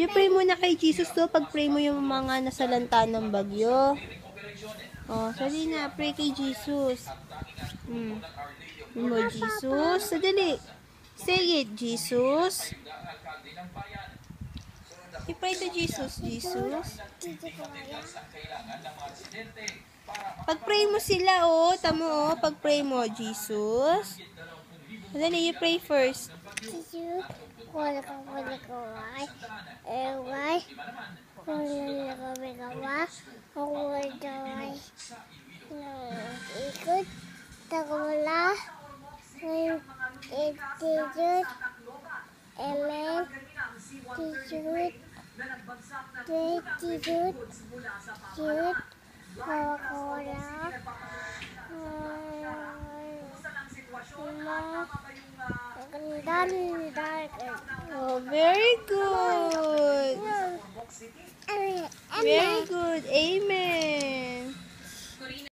You pray muna kay Jesus to. Pag-pray mo yung mga nasalanta ng bagyo. Oh, sali na. Pray kay Jesus. Mo, Jesus. Sadali. Say it, Jesus. You pray to Jesus, Jesus. Pag-pray mo sila, oh. Tamo, oh. Pag-pray mo, Jesus. Sadali, you pray first. Jesus, ikut takulah institut emen institut institut institut Oh, very good. Very good. Amen.